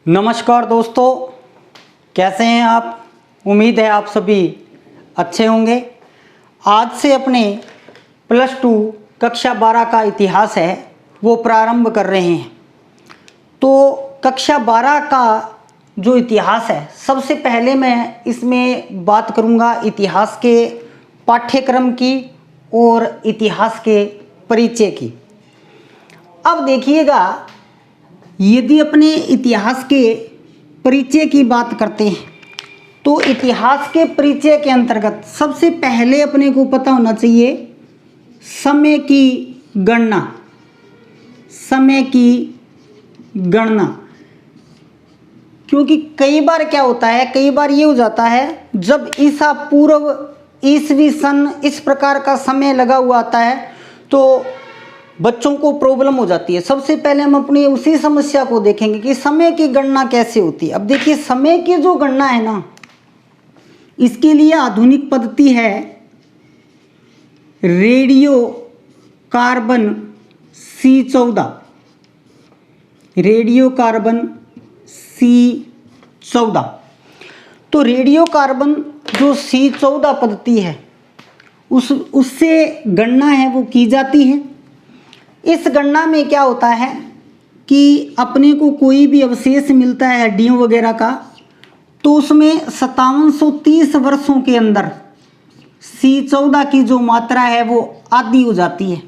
नमस्कार दोस्तों, कैसे हैं आप। उम्मीद है आप सभी अच्छे होंगे। आज से अपने +2 कक्षा 12 का इतिहास है वो प्रारंभ कर रहे हैं। तो कक्षा 12 का जो इतिहास है, सबसे पहले मैं इसमें बात करूंगा इतिहास के पाठ्यक्रम की और इतिहास के परिचय की। अब देखिएगा, यदि अपने इतिहास के परिचय की बात करते हैं तो इतिहास के परिचय के अंतर्गत सबसे पहले अपने को पता होना चाहिए समय की गणना। समय की गणना, क्योंकि कई बार क्या होता है, कई बार ये हो जाता है जब ईसा पूर्व ईसवी सन इस प्रकार का समय लगा हुआ आता है तो बच्चों को प्रॉब्लम हो जाती है। सबसे पहले हम अपनी उसी समस्या को देखेंगे कि समय की गणना कैसे होती है। अब देखिए, समय की जो गणना है ना, इसके लिए आधुनिक पद्धति है radio carbon C14। Radio carbon C14। तो रेडियो कार्बन जो C14 पद्धति है उससे गणना है वो की जाती है। इस गणना में क्या होता है कि अपने को कोई भी अवशेष मिलता है हड्डियों वगैरह का, तो उसमें 5730 वर्षों के अंदर C14 की जो मात्रा है वो आधी हो जाती है।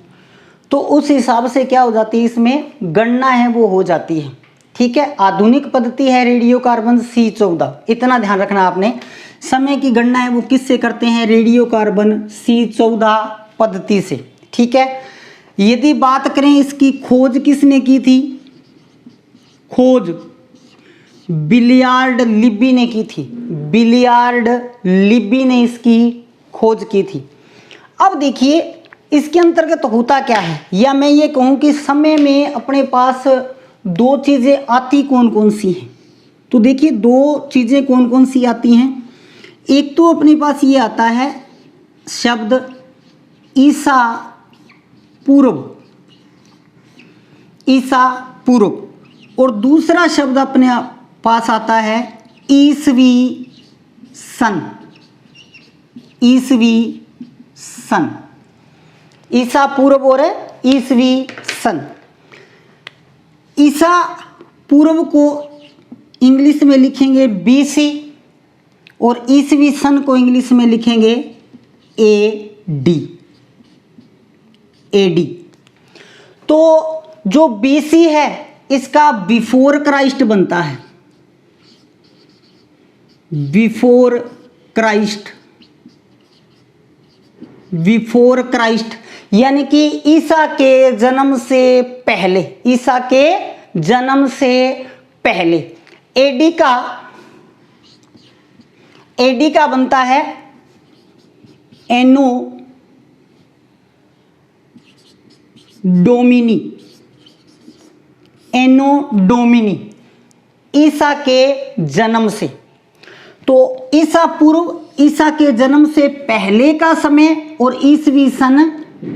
तो उस हिसाब से क्या हो जाती है, इसमें गणना है वो हो जाती है। ठीक है, आधुनिक पद्धति है रेडियो कार्बन C14। इतना ध्यान रखना आपने, समय की गणना है वो किससे करते हैं, रेडियो कार्बन C14 पद्धति से। ठीक है, यदि बात करें इसकी खोज किसने की थी, खोज बिलियार्ड लिब्बी ने की थी। बिलियार्ड लिब्बी ने इसकी खोज की थी। अब देखिए, इसके अंतर्गत होता क्या है, या मैं ये कहूँ कि समय में अपने पास दो चीज़ें आती कौन कौन सी हैं। तो देखिए, दो चीज़ें कौन कौन सी आती हैं। एक तो अपने पास ये आता है शब्द ईसा पूर्व, ईसा पूर्व, और दूसरा शब्द अपने पास आता है ईसवी सन। ईसवी सन, ईसा पूर्व और ईसवी सन। ईसा पूर्व को इंग्लिश में लिखेंगे BC और ईसवी सन को इंग्लिश में लिखेंगे AD। तो जो BC है इसका बिफोर क्राइस्ट बनता है। बिफोर क्राइस्ट, बिफोर क्राइस्ट यानी कि ईसा के जन्म से पहले, ईसा के जन्म से पहले। AD का बनता है एनो डोमिनी। एनो डोमिनी, ईसा के जन्म से। तो ईसा पूर्व ईसा के जन्म से पहले का समय और ईसवी सन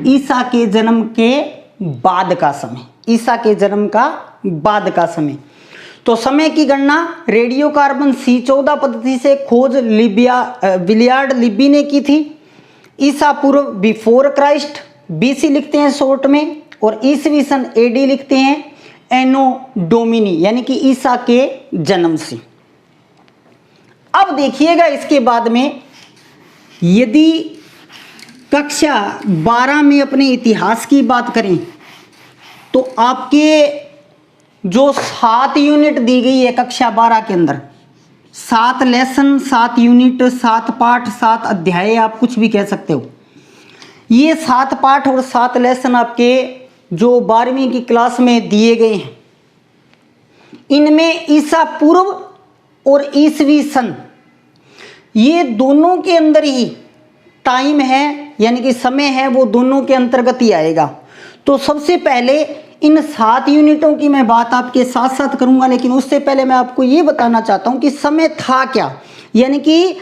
ईसा के जन्म के बाद का समय। ईसा के जन्म का बाद का समय। तो समय की गणना रेडियो कार्बन C14 पद्धति से खोज बिलियार्ड लिब्बी ने की थी। ईसा पूर्व बिफोर क्राइस्ट BC लिखते हैं शॉर्ट में, और ईसवी सन AD लिखते हैं एनो डोमिनी यानी कि ईसा के जन्म से। अब देखिएगा, इसके बाद में यदि कक्षा 12 में अपने इतिहास की बात करें तो आपके जो 7 यूनिट दी गई है कक्षा 12 के अंदर, 7 लेसन, 7 यूनिट, 7 पाठ, 7 अध्याय, आप कुछ भी कह सकते हो। ये 7 पाठ और 7 लेसन आपके जो 12वीं की क्लास में दिए गए हैं, इनमें ईसा पूर्व और ईसवी सन ये दोनों के अंदर ही टाइम है, यानी कि समय है वो दोनों के अंतर्गत ही आएगा। तो सबसे पहले इन 7 यूनिटों की मैं बात आपके साथ साथ करूंगा, लेकिन उससे पहले मैं आपको ये बताना चाहता हूं कि समय था क्या, यानी कि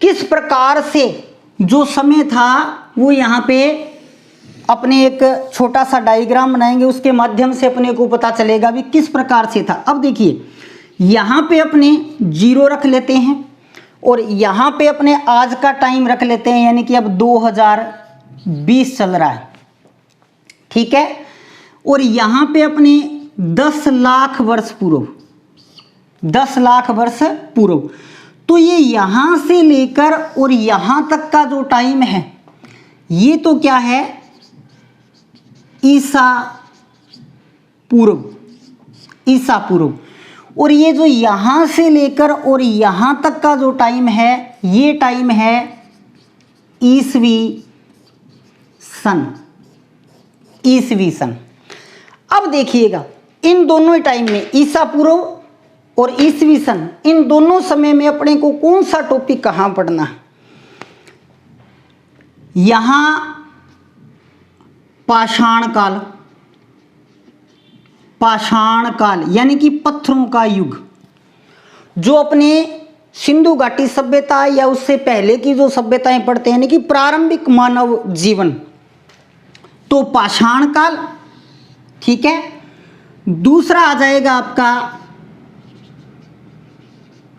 किस प्रकार से जो समय था वो यहाँ पे अपने एक छोटा सा डायग्राम बनाएंगे, उसके माध्यम से अपने को पता चलेगा भी किस प्रकार से था। अब देखिए, यहाँ पे अपने 0 रख लेते हैं और यहाँ पे अपने आज का टाइम रख लेते हैं, यानी कि अब 2020 चल रहा है, ठीक है। और यहाँ पे अपने 10 लाख वर्ष पूर्व, 10 लाख वर्ष पूर्व, तो ये यहाँ से लेकर और यहाँ तक का जो टाइम है ये तो क्या है, ईसा पूर्व, ईसा पूर्व। और ये जो यहाँ से लेकर और यहाँ तक का जो टाइम है ये टाइम है ईसवी सन, ईसवी सन। अब देखिएगा इन दोनों टाइम में ईसा पूर्व और ईसवी सन, इन दोनों समय में अपने को कौन सा टॉपिक कहाँ पढ़ना है। यहाँ पाषाण काल, पाषाण काल यानी कि पत्थरों का युग, जो अपने सिंधु घाटी सभ्यता या उससे पहले की जो सभ्यताएं पढ़ते हैं, यानी कि प्रारंभिक मानव जीवन, तो पाषाण काल, ठीक है। दूसरा आ जाएगा आपका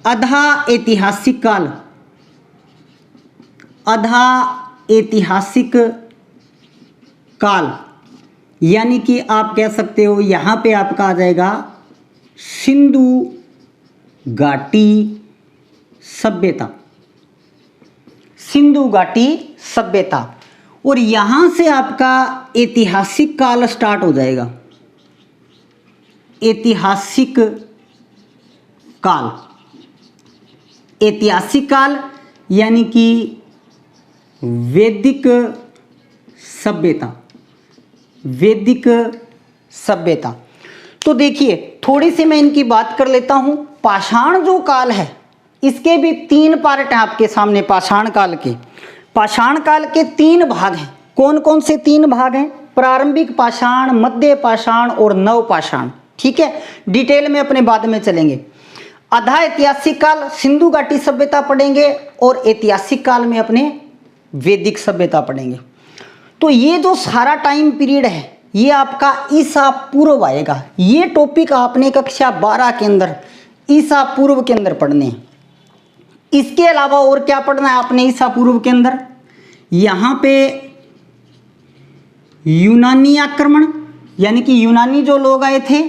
अधा ऐतिहासिक काल, अधा ऐतिहासिक काल, यानी कि आप कह सकते हो यहाँ पे आपका आ जाएगा सिंधु घाटी सभ्यता, सिंधु घाटी सभ्यता। और यहाँ से आपका ऐतिहासिक काल स्टार्ट हो जाएगा, ऐतिहासिक काल, ऐतिहासिक काल यानी कि वैदिक सभ्यता, वैदिक सभ्यता। तो देखिए थोड़ी सी मैं इनकी बात कर लेता हूं। पाषाण जो काल है इसके भी 3 पार्ट हैं आपके सामने। पाषाण काल के 3 भाग हैं। कौन कौन से 3 भाग हैं? प्रारंभिक पाषाण, मध्य पाषाण और नव पाषाण, ठीक है। डिटेल में अपने बाद में चलेंगे। आधा ऐतिहासिक काल सिंधु घाटी सभ्यता पढ़ेंगे और ऐतिहासिक काल में अपने वैदिक सभ्यता पढ़ेंगे। तो ये जो सारा टाइम पीरियड है ये आपका ईसा पूर्व आएगा। ये टॉपिक आपने कक्षा 12 के अंदर ईसा पूर्व के अंदर पढ़ने हैं। इसके अलावा और क्या पढ़ना है आपने ईसा पूर्व के अंदर? यहाँ पे यूनानी आक्रमण, यानी कि यूनानी जो लोग आए थे,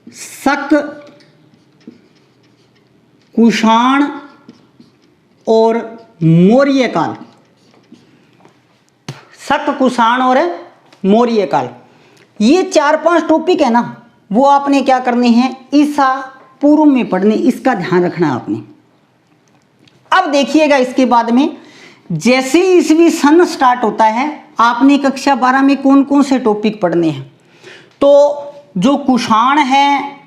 शक, कुषाण और मौर्य काल, शक, कुषाण और मौर्य काल, ये 4-5 टॉपिक है ना, वो आपने क्या करने हैं ईसा पूर्व में पढ़ने। इसका ध्यान रखना है आपने। अब देखिएगा इसके बाद में जैसे ईसवी सन स्टार्ट होता है आपने कक्षा 12 में कौन कौन से टॉपिक पढ़ने हैं। तो जो कुषाण है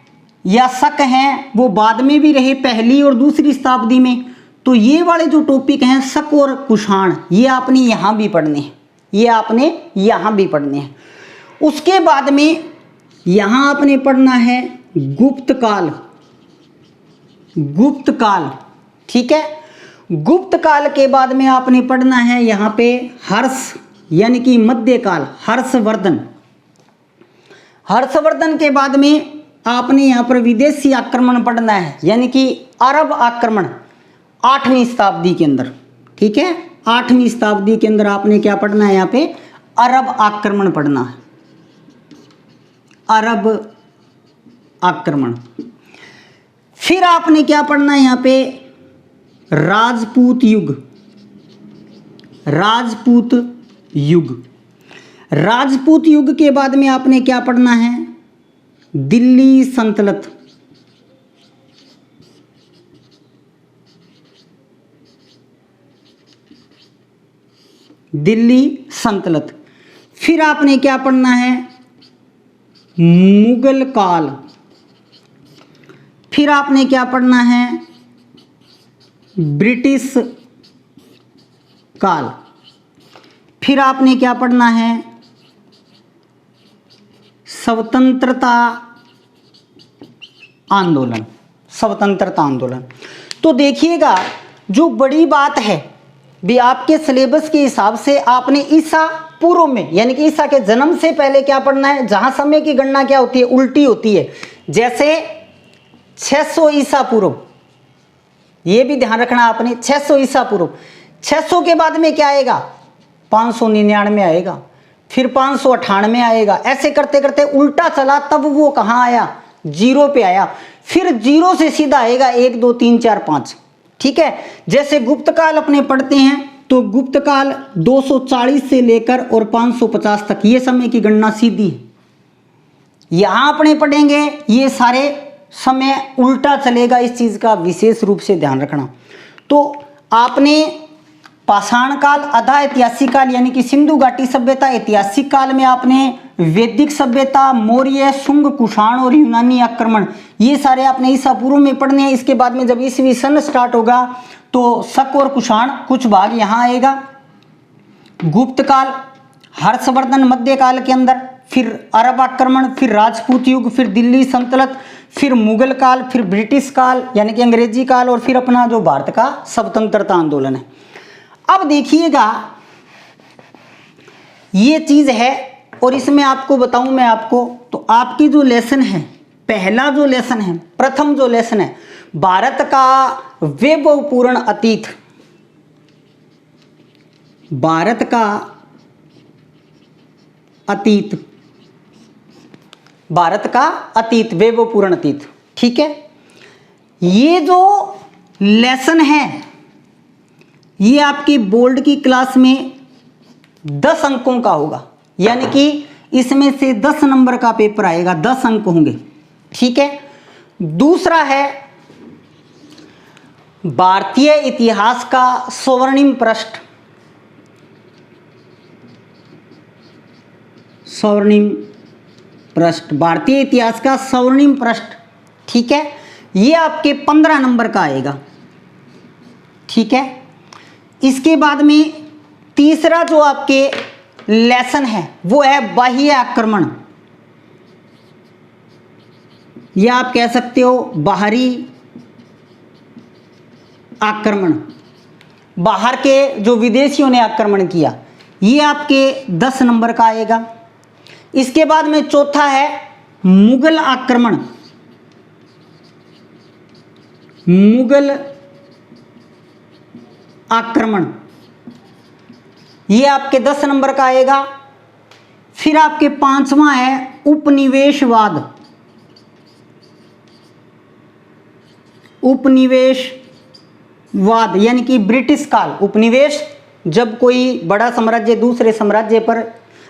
या शक हैं वो बाद में भी रहे, पहली और दूसरी शताब्दी में। तो ये वाले जो टॉपिक हैं शक और कुषाण, ये आपने यहाँ भी पढ़ने हैं, ये आपने यहाँ भी पढ़ने हैं। उसके बाद में यहाँ आपने पढ़ना है गुप्त काल, गुप्त काल, ठीक है। गुप्त काल के बाद में आपने पढ़ना है यहाँ पे हर्ष, यानी कि मध्यकाल, हर्षवर्धन। हर्षवर्धन के बाद में आपने यहाँ पर विदेशी आक्रमण पढ़ना है, यानी कि अरब आक्रमण 8वीं शताब्दी के अंदर, ठीक है। 8वीं शताब्दी के अंदर आपने क्या पढ़ना है? यहाँ पे अरब आक्रमण पढ़ना है, अरब आक्रमण। फिर आपने क्या पढ़ना है यहाँ पे? राजपूत युग, राजपूत युग। राजपूत युग के बाद में आपने क्या पढ़ना है? दिल्ली सल्तनत, दिल्ली सल्तनत। फिर आपने क्या पढ़ना है? मुगल काल। फिर आपने क्या पढ़ना है? ब्रिटिश काल। फिर आपने क्या पढ़ना है? स्वतंत्रता आंदोलन, स्वतंत्रता आंदोलन। तो देखिएगा जो बड़ी बात है भी आपके सिलेबस के हिसाब से आपने ईसा पूर्व में, यानी कि ईसा के जन्म से पहले क्या पढ़ना है? जहां समय की गणना क्या होती है? उल्टी होती है। जैसे 600 ईसा पूर्व, ये भी ध्यान रखना आपने, 600 ईसा पूर्व। 600 के बाद में क्या आएगा, 599 आएगा, फिर 598 आएगा, ऐसे करते करते उल्टा चला, तब वो कहाँ आया, 0 पे आया, फिर 0 से सीधा आएगा 1 2 3 4 5। ठीक है, जैसे गुप्त काल अपने पढ़ते हैं तो गुप्त काल 240 से लेकर और 550 तक, ये समय की गणना सीधी है। यहां अपने पढ़ेंगे ये सारे समय उल्टा चलेगा, इस चीज का विशेष रूप से ध्यान रखना। तो आपने पाषाण काल, आधा ऐतिहासिक काल यानी कि सिंधु घाटी सभ्यता, ऐतिहासिक काल में आपने वैदिक सभ्यता, मौर्य, शुंग, कुषाण और यूनानी आक्रमण, ये सारे आपने ईसा पूर्व में पढ़ने हैं। इसके बाद में जब ईसवी सन स्टार्ट होगा तो शक और कुषाण कुछ भाग यहां आएगा। गुप्त काल, हर्षवर्धन मध्यकाल के अंदर, फिर अरब आक्रमण, फिर राजपूत युग, फिर दिल्ली सल्तनत, फिर मुगल काल, फिर ब्रिटिश काल यानी कि अंग्रेजी काल, और फिर अपना जो भारत का स्वतंत्रता आंदोलन है। अब देखिएगा ये चीज है, और इसमें आपको बताऊं मैं आपको, तो आपकी जो लेसन है, पहला जो लेसन है, प्रथम जो लेसन है, भारत का वैभवपूर्ण अतीत, भारत का अतीत, भारत का अतीत, वैभवपूर्ण अतीत। ठीक है, ये जो लेसन है ये आपकी बोर्ड की क्लास में 10 अंकों का होगा, यानी कि इसमें से 10 नंबर का पेपर आएगा, 10 अंक होंगे। ठीक है, दूसरा है भारतीय इतिहास का स्वर्णिम पृष्ठ, स्वर्णिम पृष्ठ, भारतीय इतिहास का स्वर्णिम पृष्ठ। ठीक है, ये आपके 15 नंबर का आएगा। ठीक है, इसके बाद में तीसरा जो आपके लेसन है वो है बाह्य आक्रमण, या आप कह सकते हो बाहरी आक्रमण, बाहर के जो विदेशियों ने आक्रमण किया, ये आपके 10 नंबर का आएगा। इसके बाद में चौथा है मुगल आक्रमण, मुगल आक्रमण, ये आपके 10 नंबर का आएगा। फिर आपके 5वां है उपनिवेशवाद, उपनिवेशवाद यानी कि ब्रिटिश काल। उपनिवेश, जब कोई बड़ा साम्राज्य दूसरे साम्राज्य पर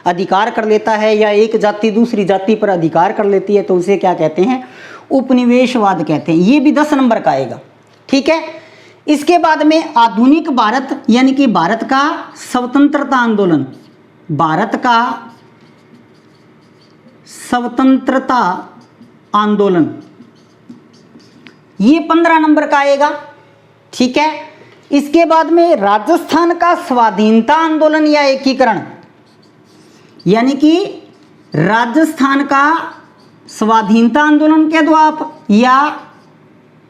अधिकार कर लेता है या एक जाति दूसरी जाति पर अधिकार कर लेती है तो उसे क्या कहते हैं, उपनिवेशवाद कहते हैं। ये भी 10 नंबर का आएगा। ठीक है, इसके बाद में आधुनिक भारत यानी कि भारत का स्वतंत्रता आंदोलन, भारत का स्वतंत्रता आंदोलन, ये 15 नंबर का आएगा। ठीक है, इसके बाद में राजस्थान का स्वाधीनता आंदोलन या एकीकरण, यानी कि राजस्थान का स्वाधीनता आंदोलन कह दो आप या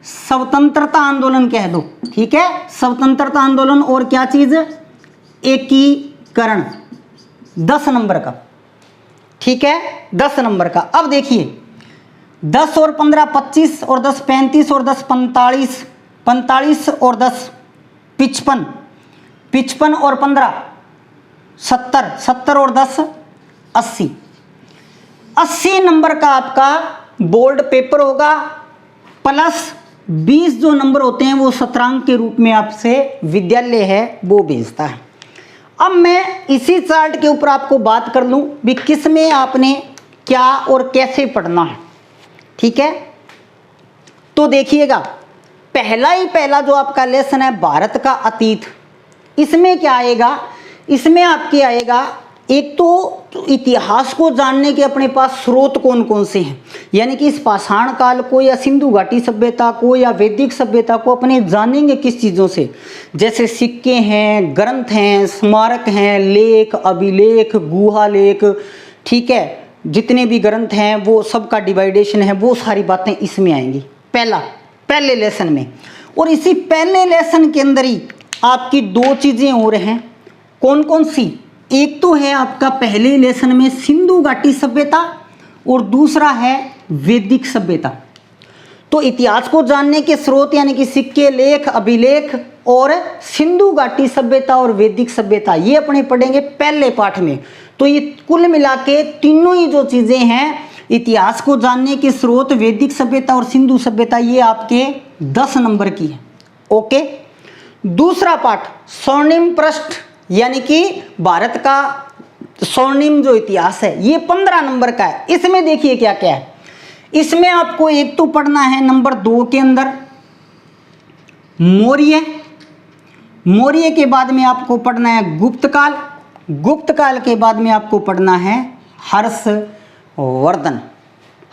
स्वतंत्रता आंदोलन कह दो। ठीक है, स्वतंत्रता आंदोलन और क्या चीज, एकीकरण, 10 नंबर का। ठीक है, 10 नंबर का। अब देखिए 10 और 15 25 और 10 35 और 10 45, 45 और 10 55, 55 और 15 70, 70 और 10 80, 80 नंबर का आपका बोर्ड पेपर होगा, प्लस 20 जो नंबर होते हैं वो शतरंग के रूप में आपसे विद्यालय है वो भेजता है। अब मैं इसी चार्ट के ऊपर आपको बात कर लूं भी किस में आपने क्या और कैसे पढ़ना है। ठीक है, तो देखिएगा पहला जो आपका लेसन है भारत का अतीत, इसमें क्या आएगा, इसमें आपके आएगा एक तो इतिहास को जानने के अपने पास स्रोत कौन कौन से हैं, यानी कि इस पाषाण काल को या सिंधु घाटी सभ्यता को या वैदिक सभ्यता को अपने जानेंगे किस चीज़ों से, जैसे सिक्के हैं, ग्रंथ हैं, स्मारक हैं, लेख, अभिलेख, गुहा लेख। ठीक है, जितने भी ग्रंथ हैं वो सबका डिवाइडेशन है, वो सारी बातें इसमें आएंगी पहले लेसन में। और इसी पहले लेसन के अंदर ही आपकी 2 चीज़ें और हैं, कौन कौन सी, एक तो है आपका पहले लेसन में सिंधु घाटी सभ्यता और दूसरा है वैदिक सभ्यता। तो इतिहास को जानने के स्रोत यानी कि सिक्के, लेख, अभिलेख और सिंधु घाटी सभ्यता और वैदिक सभ्यता, ये अपने पढ़ेंगे पहले पाठ में। तो ये कुल मिला के तीनों ही जो चीजें हैं, इतिहास को जानने के स्रोत, वैदिक सभ्यता और सिंधु सभ्यता, ये आपके 10 नंबर की है। ओके। दूसरा पाठ स्वर्णिम पृष्ठ यानी कि भारत का स्वर्णिम जो इतिहास है, ये 15 नंबर का है। इसमें देखिए क्या क्या है। इसमें आपको एक तो पढ़ना है नंबर 2 के अंदर मौर्य, मौर्य के बाद में आपको पढ़ना है गुप्त काल, गुप्त काल के बाद में आपको पढ़ना है हर्षवर्धन,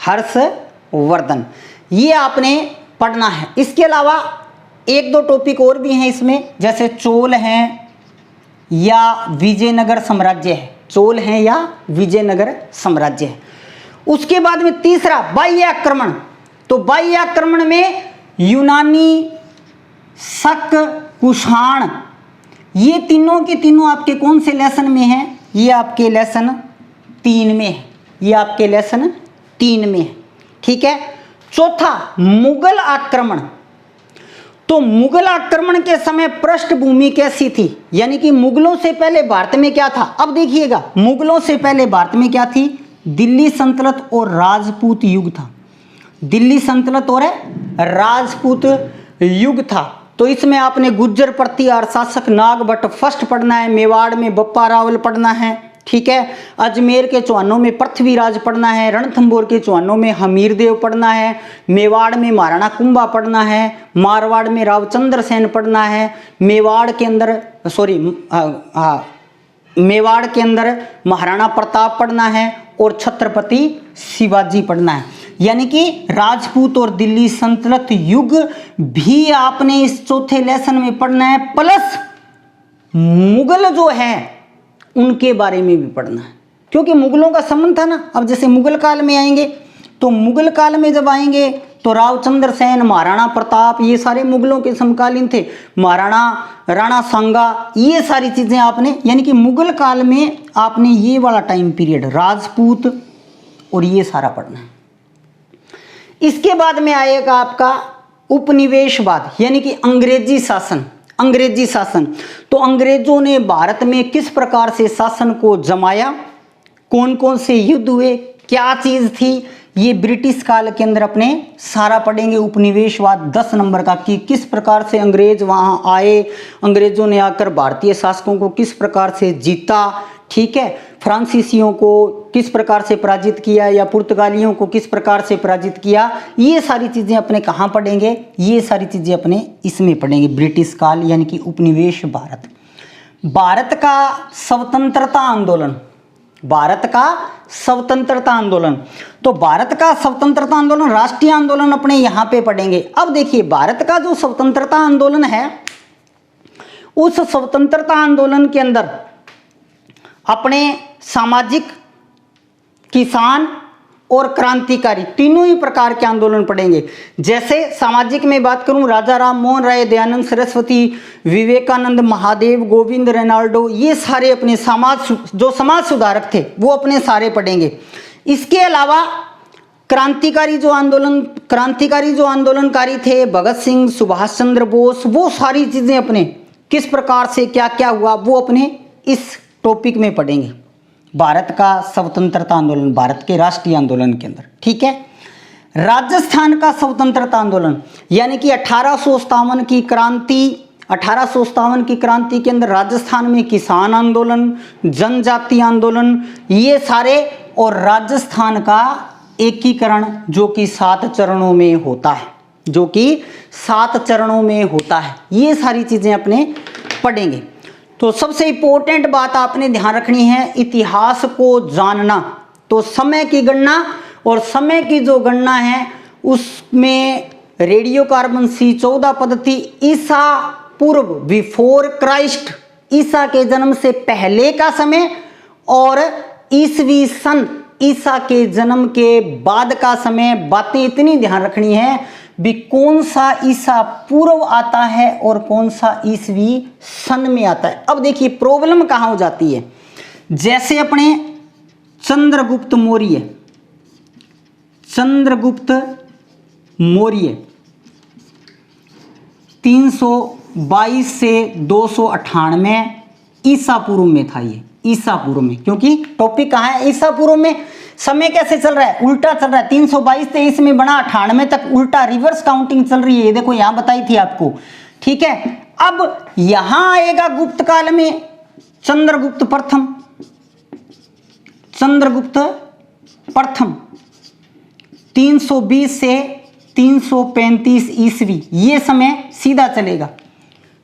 हर्षवर्धन, ये आपने पढ़ना है। इसके अलावा एक दो टॉपिक और भी हैं इसमें, जैसे चोल हैं या विजयनगर साम्राज्य है, चोल हैं या विजयनगर साम्राज्य है। उसके बाद में तीसरा बाह्य आक्रमण, तो बाह्य आक्रमण में यूनानी, शक, कुषाण, ये तीनों के तीनों आपके कौन से लेसन में हैं? ये आपके लेसन 3 में है, ये आपके लेसन 3 में है। ठीक है। चौथा मुगल आक्रमण, तो मुगल आक्रमण के समय पृष्ठभूमि कैसी थी, यानी कि मुगलों से पहले भारत में क्या था। अब देखिएगा, मुगलों से पहले भारत में क्या थी? दिल्ली सल्तनत और राजपूत युग था, दिल्ली सल्तनत और राजपूत युग था। तो इसमें आपने गुज्जर प्रतिहार शासक नागभट्ट फर्स्ट पढ़ना है, मेवाड़ में बप्पा रावल पढ़ना है। ठीक है। अजमेर के चौहानों में पृथ्वीराज पढ़ना है, रणथंभौर के चौहानों में हमीरदेव पढ़ना है, मेवाड़ में महाराणा कुंभा पढ़ना है, मारवाड़ में रावचंद्र सेन पढ़ना है, मेवाड़ के अंदर मेवाड़ के अंदर महाराणा प्रताप पढ़ना है और छत्रपति शिवाजी पढ़ना है। यानी कि राजपूत और दिल्ली सल्तनत युग भी आपने इस चौथे लेसन में पढ़ना है, प्लस मुगल जो है उनके बारे में भी पढ़ना है, क्योंकि मुगलों का संबंध था ना। अब जैसे मुगल काल में आएंगे, तो मुगल काल में जब आएंगे तो रावचंद्र सेन, महाराणा प्रताप, ये सारे मुगलों के समकालीन थे, महाराणा राणा सांगा, ये सारी चीजें आपने, यानी कि मुगल काल में आपने ये वाला टाइम पीरियड, राजपूत और ये सारा पढ़ना है। इसके बाद में आएगा आपका उपनिवेशवाद, यानी कि अंग्रेजी शासन, अंग्रेजी शासन। तो अंग्रेजों ने भारत में किस प्रकार से शासन को जमाया, कौन कौन से युद्ध हुए, क्या चीज थी, ये ब्रिटिश काल के अंदर अपने सारा पढ़ेंगे। उपनिवेशवाद 10 नंबर का, कि किस प्रकार से अंग्रेज वहां आए, अंग्रेजों ने आकर भारतीय शासकों को किस प्रकार से जीता। ठीक है। फ्रांसीसियों को किस प्रकार से पराजित किया या पुर्तगालियों को किस प्रकार से पराजित किया, ये सारी चीजें अपने कहाँ पढ़ेंगे? ये सारी चीजें अपने इसमें पढ़ेंगे, ब्रिटिश काल यानी कि उपनिवेश भारत। भारत का स्वतंत्रता आंदोलन, भारत का स्वतंत्रता आंदोलन, तो भारत का स्वतंत्रता आंदोलन राष्ट्रीय आंदोलन अपने यहाँ पे पढ़ेंगे। अब देखिए, भारत का जो स्वतंत्रता आंदोलन है, उस स्वतंत्रता आंदोलन के अंदर अपने सामाजिक, किसान और क्रांतिकारी तीनों ही प्रकार के आंदोलन पढ़ेंगे। जैसे सामाजिक में बात करूं, राजा राम मोहन राय, दयानंद सरस्वती, विवेकानंद, महादेव, गोविंद रेनाल्डो, ये सारे अपने समाज सुधारक थे, वो अपने सारे पढ़ेंगे। इसके अलावा क्रांतिकारी जो आंदोलनकारी थे, भगत सिंह, सुभाष चंद्र बोस, वो सारी चीजें अपने किस प्रकार से क्या क्या हुआ, वो अपने इस टॉपिक में पढ़ेंगे। भारत का स्वतंत्रता आंदोलन, भारत के राष्ट्रीय आंदोलन के अंदर। ठीक है। राजस्थान का स्वतंत्रता आंदोलन, यानी कि 1857 की क्रांति, 1857 की क्रांति के अंदर राजस्थान में किसान आंदोलन, जनजाति आंदोलन, ये सारे, और राजस्थान का एकीकरण जो कि 7 चरणों में होता है, जो कि 7 चरणों में होता है, ये सारी चीजें अपने पढ़ेंगे। तो सबसे इंपॉर्टेंट बात आपने ध्यान रखनी है, इतिहास को जानना। तो समय की गणना, और समय की जो गणना है उसमें रेडियो कार्बन C14 पद्धति, ईसा पूर्व, बिफोर क्राइस्ट, ईसा के जन्म से पहले का समय, और ईसवी सन, ईसा के जन्म के बाद का समय। बातें इतनी ध्यान रखनी है भी, कौन सा ईसा पूर्व आता है और कौन सा ईसवी सन में आता है। अब देखिए प्रॉब्लम कहाँ हो जाती है। जैसे अपने चंद्रगुप्त मौर्य, चंद्रगुप्त मौर्य 322 से 298 ईसा पूर्व में था। ये ईसा पूर्व में, क्योंकि टॉपिक कहाँ है, ईसा पूर्व में। समय कैसे चल रहा है, उल्टा चल रहा है। 322 से इसमें बना 98 तक उल्टा रिवर्स काउंटिंग चल रही है। ये देखो यहां बताई थी आपको, ठीक है। अब यहां आएगा गुप्त काल में चंद्रगुप्त प्रथम, चंद्रगुप्त प्रथम 320 से 335 ईस्वी, ये समय सीधा चलेगा।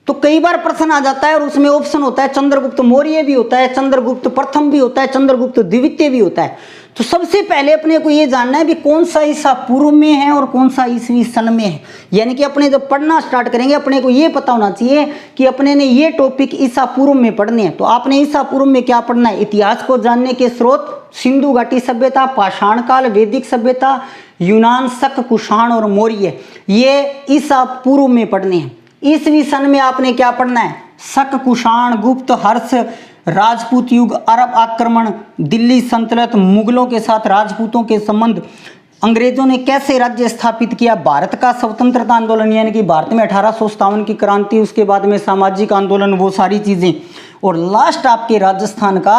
तो कई बार प्रश्न आ जाता है और उसमें ऑप्शन होता है चंद्रगुप्त मौर्य भी होता है, चंद्रगुप्त प्रथम भी होता है, चंद्रगुप्त द्वितीय भी होता है। तो सबसे पहले अपने को ये जानना है कि कौन सा ईसा पूर्व में है और कौन सा ईसवी सन में है। यानी कि अपने जब पढ़ना स्टार्ट करेंगे अपने को ये पता होना चाहिए कि अपने ने ये टॉपिक ईसा पूर्व में पढ़ने हैं। तो आपने ईसा पूर्व में क्या पढ़ना है, इतिहास को जानने के स्रोत, सिंधु घाटी सभ्यता, पाषाण काल, वैदिक सभ्यता, यूनान, शक, कुषाण और मौर्य, ये ईसा पूर्व में पढ़ने हैं। ईसवी सन में आपने क्या पढ़ना है, शक, कुषाण, गुप्त, हर्ष, राजपूत युग, अरब आक्रमण, दिल्ली सल्तनत, मुगलों के साथ राजपूतों के संबंध, अंग्रेजों ने कैसे राज्य स्थापित किया, भारत का स्वतंत्रता आंदोलन यानी कि भारत में 1857 की क्रांति, उसके बाद में सामाजिक आंदोलन, वो सारी चीजें, और लास्ट आपके राजस्थान का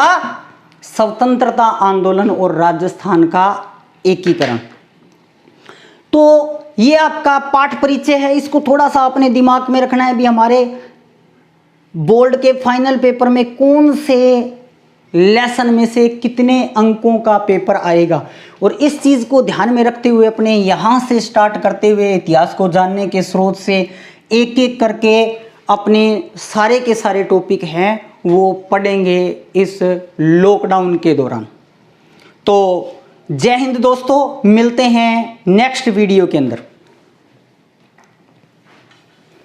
स्वतंत्रता आंदोलन और राजस्थान का एकीकरण। तो ये आपका पाठ परिचय है, इसको थोड़ा सा अपने दिमाग में रखना है। भी हमारे बोर्ड के फाइनल पेपर में कौन से लेसन में से कितने अंकों का पेपर आएगा, और इस चीज को ध्यान में रखते हुए अपने यहां से स्टार्ट करते हुए इतिहास को जानने के स्रोत से एक एक करके अपने सारे के सारे टॉपिक हैं वो पढ़ेंगे इस लॉकडाउन के दौरान। तो जय हिंद दोस्तों, मिलते हैं नेक्स्ट वीडियो के अंदर।